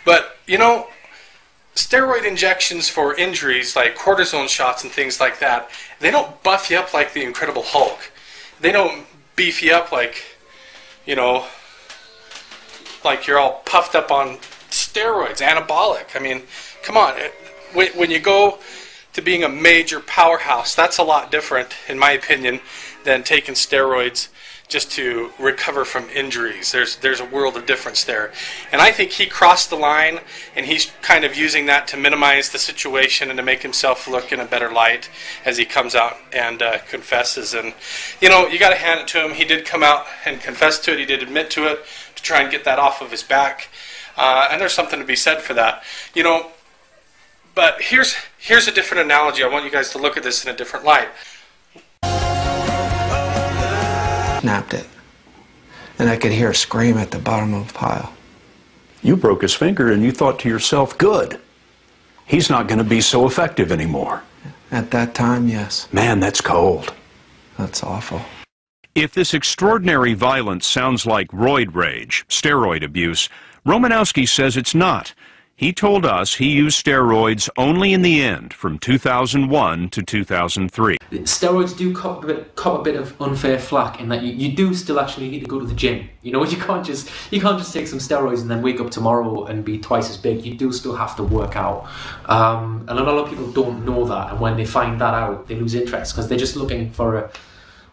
But, you know, steroid injections for injuries like cortisone shots and things like that, they don't buff you up like the Incredible Hulk. They don't beef you up like, you know, like you're all puffed up on steroids, anabolic. I mean, come on. When you go to being a major powerhouse, that's a lot different, in my opinion, than taking steroids just to recover from injuries. There's a world of difference there. And I think he crossed the line, and he's kind of using that to minimize the situation and to make himself look in a better light as he comes out and confesses. And, you know, you got to hand it to him. He did come out and confess to it. He did admit to it to try and get that off of his back. And there's something to be said for that. You know, but here's a different analogy. I want you guys to look at this in a different light. Snapped it, and I could hear a scream at the bottom of the pile. You broke his finger and you thought to yourself, good, he's not going to be so effective anymore. At that time, yes. Man, that's cold. That's awful. If this extraordinary violence sounds like roid rage, steroid abuse, Romanowski says it's not. He told us he used steroids only in the end, from 2001 to 2003. Steroids do cop a bit of unfair flack in that you do still actually need to go to the gym. You know, you can't just take some steroids and then wake up tomorrow and be twice as big. You do still have to work out. And a lot of people don't know that, and when they find that out, they lose interest because they're just looking for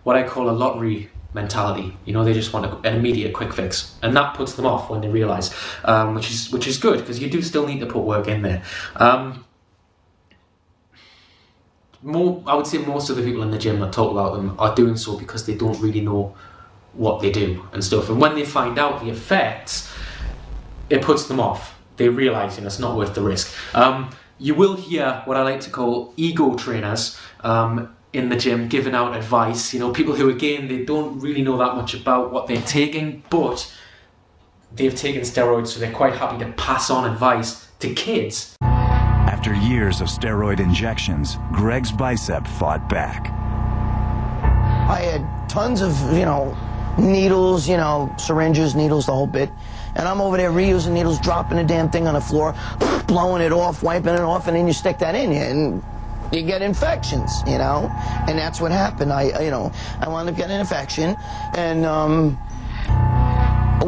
what I call a lottery mentality. You know, they just want an immediate quick fix, and that puts them off when they realise, which is good, because you do still need to put work in there. I would say most of the people in the gym that talk about them are doing so because they don't really know what they do and stuff, and when they find out the effects, it puts them off. They realise, you know, it's not worth the risk. You will hear what I like to call ego trainers in the gym giving out advice, you know, people who, again, they don't really know that much about what they're taking, but they've taken steroids, so they're quite happy to pass on advice to kids. After years of steroid injections, Greg's bicep fought back. I had tons of, you know, needles, you know, syringes, needles, the whole bit, and I'm over there reusing needles, dropping the damn thing on the floor, blowing it off, wiping it off, and then you stick that in you, and you get infections, you know, and that's what happened. I wound up getting an infection, and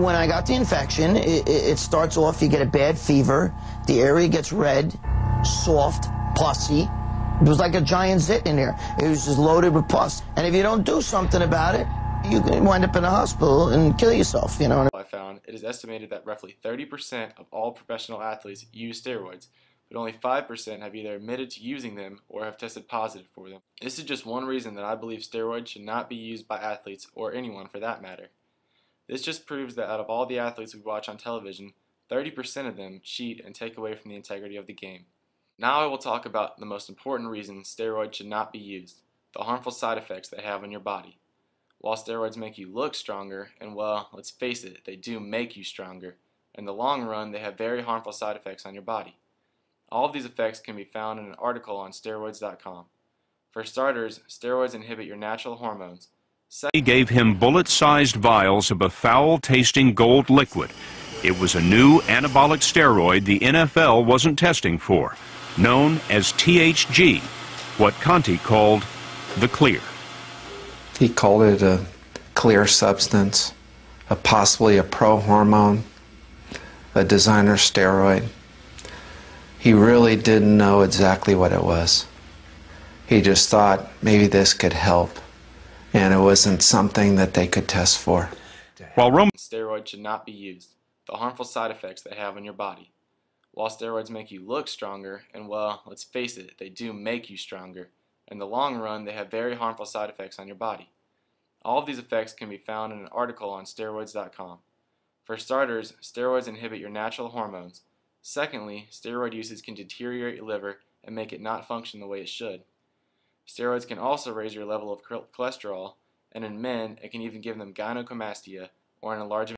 when I got the infection, it starts off, you get a bad fever, the area gets red, soft, pussy. It was like a giant zit in there. It was just loaded with pus, and if you don't do something about it, you can wind up in a hospital and kill yourself, you know. I found it is estimated that roughly 30% of all professional athletes use steroids, but only 5% have either admitted to using them or have tested positive for them. This is just one reason that I believe steroids should not be used by athletes, or anyone for that matter. This just proves that out of all the athletes we watch on television, 30% of them cheat and take away from the integrity of the game. Now I will talk about the most important reason steroids should not be used, the harmful side effects they have on your body. While steroids make you look stronger, and well, let's face it, they do make you stronger, in the long run they have very harmful side effects on your body. All of these effects can be found in an article on steroids.com. For starters, steroids inhibit your natural hormones. He gave him bullet-sized vials of a foul-tasting gold liquid. It was a new anabolic steroid the NFL wasn't testing for, known as THG, what Conti called the clear. He called it a clear substance, possibly a pro-hormone, a designer steroid. He really didn't know exactly what it was. He just thought maybe this could help, and it wasn't something that they could test for. While steroids should not be used, the harmful side effects they have on your body. While steroids make you look stronger, and well, let's face it, they do make you stronger, in the long run they have very harmful side effects on your body. All of these effects can be found in an article on steroids.com. For starters, steroids inhibit your natural hormones. Secondly, steroid usage can deteriorate your liver and make it not function the way it should. Steroids can also raise your level of cholesterol, and in men, it can even give them gynecomastia, or an enlargement